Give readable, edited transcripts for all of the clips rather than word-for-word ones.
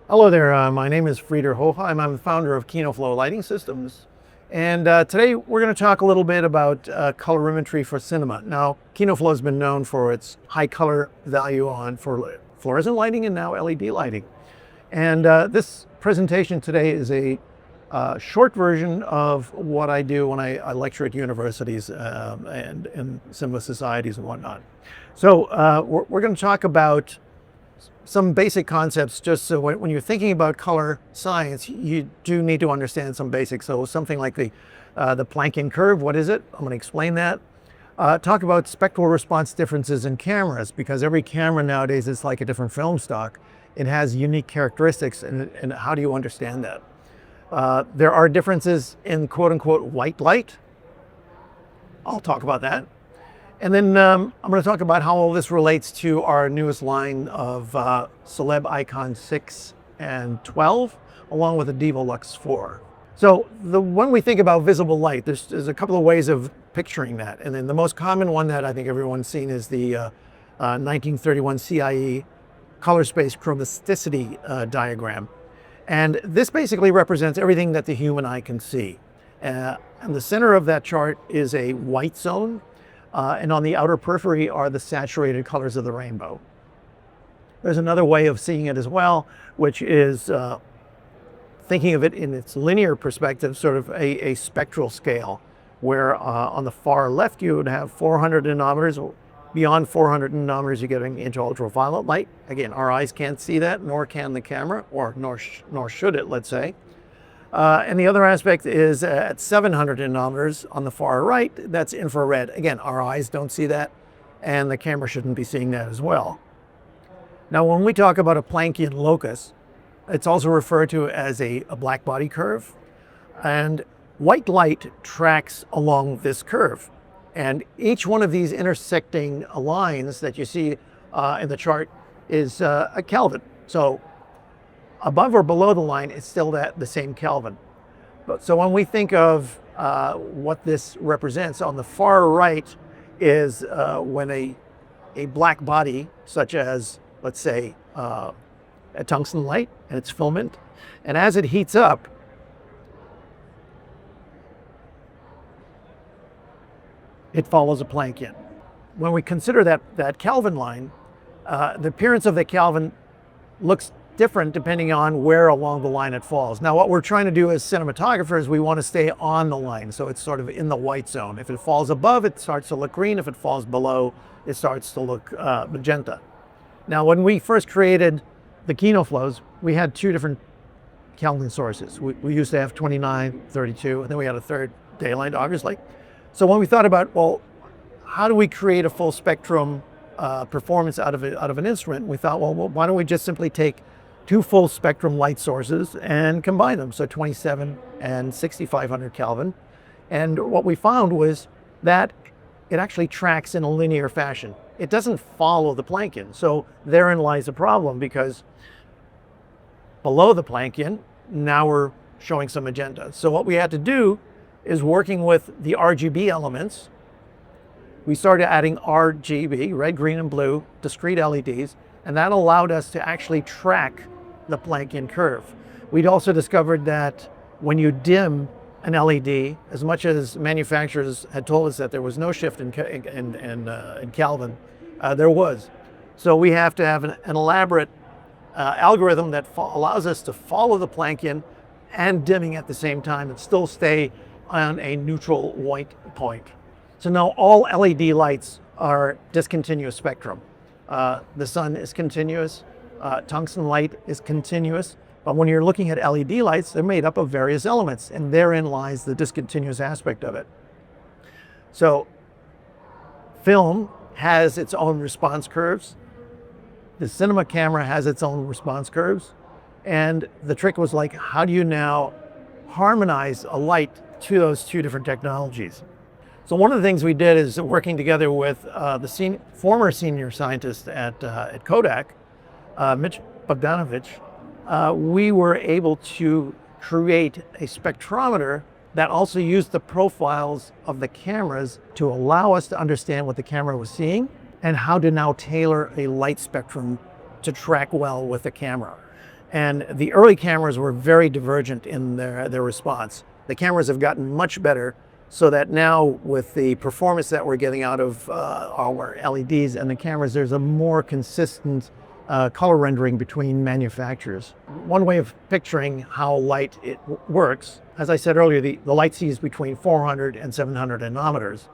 Hello there, my name is Frieder Hochheim. I'm the founder of Kino Flo lighting systems. And today we're going to talk a little bit about colorimetry for cinema. Now, Kino Flo has been known for its high color value for fluorescent lighting and now LED lighting. And this presentation today is a short version of what I do when I lecture at universities and in cinema societies and whatnot. So we're going to talk about some basic concepts, just so when you're thinking about color science, you do need to understand some basics. So something like the Planckian curve, what is it? I'm going to explain that. Talk about spectral response differences in cameras, because every camera nowadays is like a different film stock. It has unique characteristics, and how do you understand that? There are differences in quote-unquote white light. I'll talk about that. And then I'm going to talk about how all this relates to our newest line of Celeb IKON 6 and 12, along with the Diva Lux 4. So when we think about visible light, there's a couple of ways of picturing that. And then the most common one that I think everyone's seen is the 1931 CIE color space chromaticity diagram. And this basically represents everything that the human eye can see. And the center of that chart is a white zone. And on the outer periphery are the saturated colors of the rainbow. There's another way of seeing it as well, which is thinking of it in its linear perspective, sort of a spectral scale, where on the far left you would have 400 nanometers. Beyond 400 nanometers, you're getting into ultraviolet light. Again, our eyes can't see that, nor can the camera, or nor should it, let's say. And the other aspect is at 700 nanometers on the far right, that's infrared. Again, our eyes don't see that, and the camera shouldn't be seeing that as well. Now, when we talk about a Planckian locus, it's also referred to as a black body curve, and white light tracks along this curve. And each one of these intersecting lines that you see in the chart is a Kelvin. So above or below the line, it's still the same Kelvin. So when we think of what this represents, on the far right is when a black body, such as, let's say, a tungsten light and its filament, and as it heats up, it follows a Planckian. When we consider that Kelvin line, the appearance of the Kelvin looks different depending on where along the line it falls. Now, what we're trying to do as cinematographers, we want to stay on the line, so it's sort of in the white zone. If it falls above, it starts to look green. If it falls below, it starts to look magenta. Now, when we first created the Kino Flos, we had two different Kelvin sources. We used to have 29, 32, and then we had a third daylight, obviously. So when we thought about, well, how do we create a full spectrum performance out of an instrument, we thought, well, why don't we just simply take two full spectrum light sources and combine them, so 27 and 6500 Kelvin. And what we found was that it actually tracks in a linear fashion. It doesn't follow the Planckian. So therein lies a problem, because below the Planckian, now we're showing some magenta. So what we had to do is, working with the RGB elements, we started adding RGB, red, green, and blue, discrete LEDs, and that allowed us to actually track the Planckian curve. We'd also discovered that when you dim an LED, as much as manufacturers had told us that there was no shift in Kelvin, there was. So we have to have an elaborate algorithm that allows us to follow the Planckian and dimming at the same time and still stay on a neutral white point. So now all LED lights are discontinuous spectrum. The sun is continuous, tungsten light is continuous, but when you're looking at LED lights, they're made up of various elements, and therein lies the discontinuous aspect of it. So film has its own response curves. The cinema camera has its own response curves. And the trick was, like, how do you now harmonize a light to those two different technologies? So one of the things we did is, working together with the former senior scientist at Kodak, Mitch Bogdanovich, we were able to create a spectrometer that also used the profiles of the cameras to allow us to understand what the camera was seeing and how to now tailor a light spectrum to track well with the camera. And the early cameras were very divergent in their response. The cameras have gotten much better, so that now with the performance that we're getting out of our LEDs and the cameras, there's a more consistent color rendering between manufacturers. One way of picturing how light it works, as I said earlier, the light sees between 400 and 700 nanometers.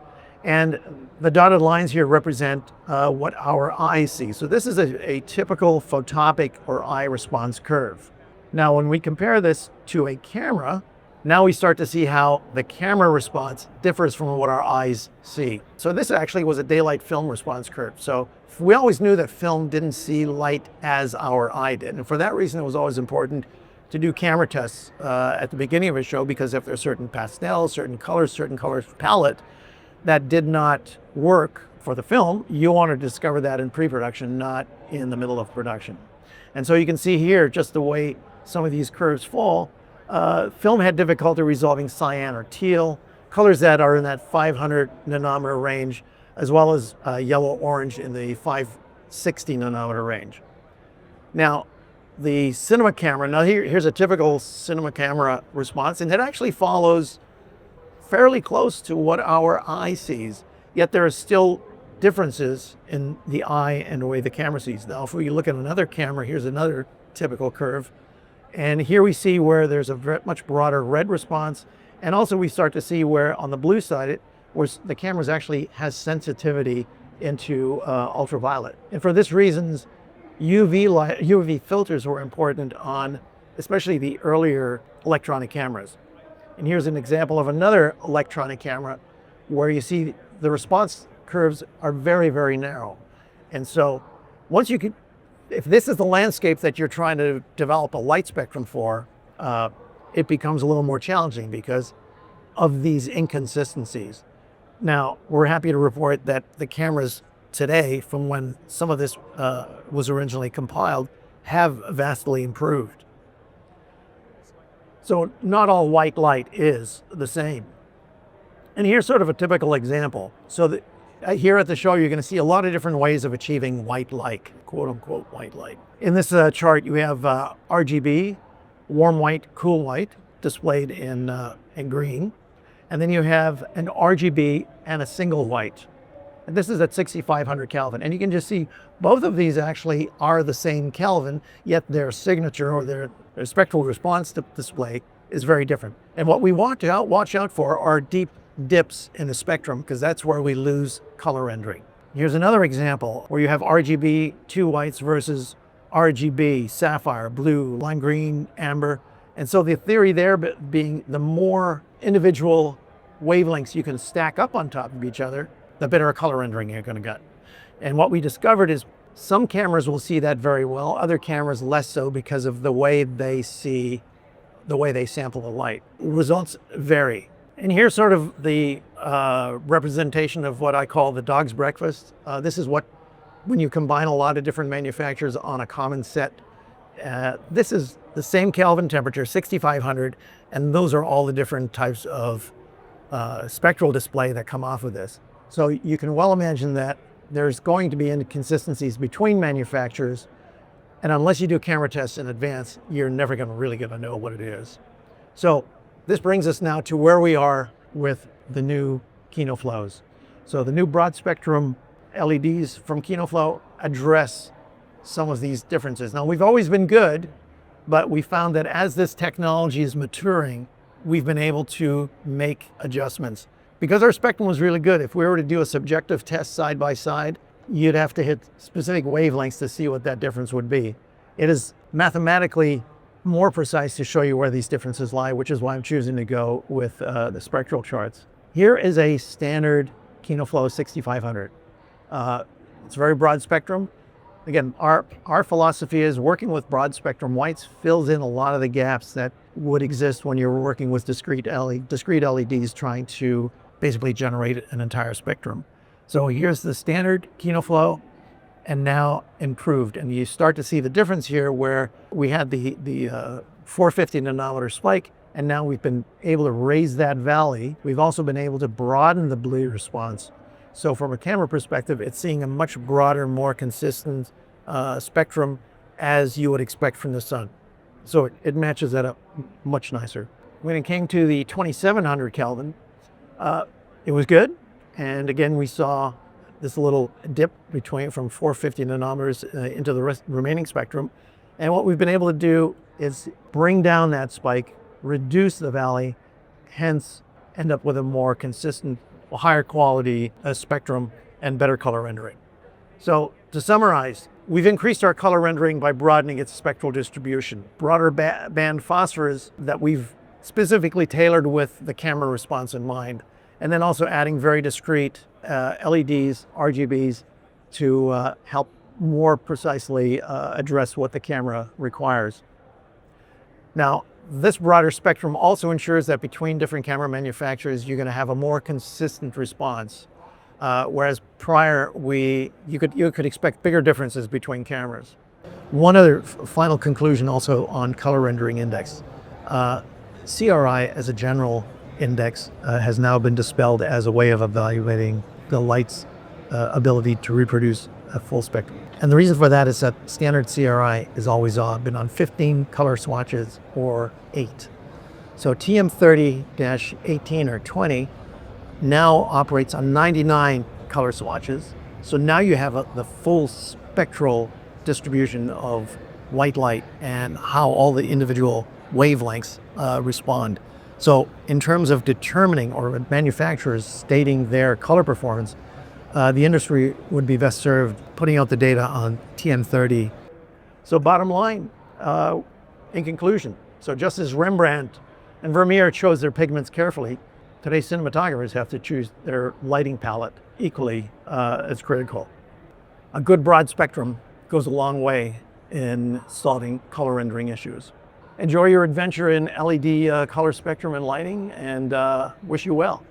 And the dotted lines here represent what our eyes see. So this is a typical photopic or eye response curve. Now, when we compare this to a camera, now we start to see how the camera response differs from what our eyes see. So this actually was a daylight film response curve. So we always knew that film didn't see light as our eye did. And for that reason, it was always important to do camera tests at the beginning of a show, because if there's certain pastels, certain colors palette that did not work for the film, you want to discover that in pre-production, not in the middle of production. And so you can see here just the way some of these curves fall. Film had difficulty resolving cyan or teal, colors that are in that 500 nanometer range, as well as yellow-orange in the 560 nanometer range. Now, the cinema camera, now here's a typical cinema camera response, and it actually follows fairly close to what our eye sees, yet there are still differences in the eye and the way the camera sees. Now, if we look at another camera, here's another typical curve. And here we see where there's a much broader red response. And also we start to see where on the blue side, where the camera actually has sensitivity into ultraviolet. And for this reasons, UV filters were important on especially the earlier electronic cameras. And here's an example of another electronic camera where you see the response curves are very, very narrow. And so once you can, if this is the landscape that you're trying to develop a light spectrum for, it becomes a little more challenging because of these inconsistencies. Now, we're happy to report that the cameras today, from when some of this was originally compiled, have vastly improved. So not all white light is the same. And here's sort of a typical example. So here at the show, you're going to see a lot of different ways of achieving white light, quote unquote white light. In this chart, you have RGB, warm white, cool white, displayed in green. And then you have an RGB and a single white. And this is at 6,500 Kelvin. And you can just see both of these actually are the same Kelvin, yet their signature or their spectral response display is very different. And what we want to watch out for are deep dips in the spectrum, because that's where we lose color rendering. Here's another example where you have RGB, two whites versus RGB, sapphire, blue, lime green, amber. And so the theory there being the more individual wavelengths you can stack up on top of each other, the better color rendering you're going to get. And what we discovered is some cameras will see that very well, other cameras less so, because of the way they sample the light. Results vary. And here's sort of the representation of what I call the dog's breakfast. This is what, when you combine a lot of different manufacturers on a common set, this is the same Kelvin temperature, 6,500, and those are all the different types of spectral display that come off of this. So you can well imagine that there's going to be inconsistencies between manufacturers, and unless you do camera tests in advance, you're never really going to know what it is. So this brings us now to where we are with the new Kino Flos. So the new broad spectrum LEDs from Kino Flo address some of these differences. Now, we've always been good, but we found that as this technology is maturing, we've been able to make adjustments. Because our spectrum was really good, if we were to do a subjective test side by side, you'd have to hit specific wavelengths to see what that difference would be. It is mathematically more precise to show you where these differences lie, which is why I'm choosing to go with the spectral charts. Here is a standard Kino Flo 6500. It's very broad spectrum. Again, our philosophy is working with broad spectrum whites fills in a lot of the gaps that would exist when you're working with discrete LEDs trying to basically generate an entire spectrum. So here's the standard Kino Flo, and now improved. And you start to see the difference here where we had the 450 nanometer spike, and now we've been able to raise that valley. We've also been able to broaden the blue response. So from a camera perspective, it's seeing a much broader, more consistent spectrum as you would expect from the sun. So it matches that up much nicer. When it came to the 2700 Kelvin, it was good. And again, we saw this little dip from 450 nanometers into the remaining spectrum. And what we've been able to do is bring down that spike, reduce the valley, hence end up with a more consistent, higher quality spectrum and better color rendering. So to summarize, we've increased our color rendering by broadening its spectral distribution. Broader band phosphors that we've specifically tailored with the camera response in mind. And then also adding very discrete LEDs, RGBs to help more precisely address what the camera requires. Now, this broader spectrum also ensures that between different camera manufacturers, you're going to have a more consistent response. Whereas prior, you could expect bigger differences between cameras. One other final conclusion also on color rendering index. CRI as a general index has now been dispelled as a way of evaluating the light's ability to reproduce a full spectrum. And the reason for that is that standard CRI is always been on 15 color swatches or 8. So TM30-18 or 20 now operates on 99 color swatches. So now you have the full spectral distribution of white light and how all the individual wavelengths respond. So in terms of determining or manufacturers stating their color performance, the industry would be best served putting out the data on TM30. So bottom line, in conclusion, so just as Rembrandt and Vermeer chose their pigments carefully, today's cinematographers have to choose their lighting palette equally as critical. A good broad spectrum goes a long way in solving color rendering issues. Enjoy your adventure in LED color spectrum and lighting, and wish you well.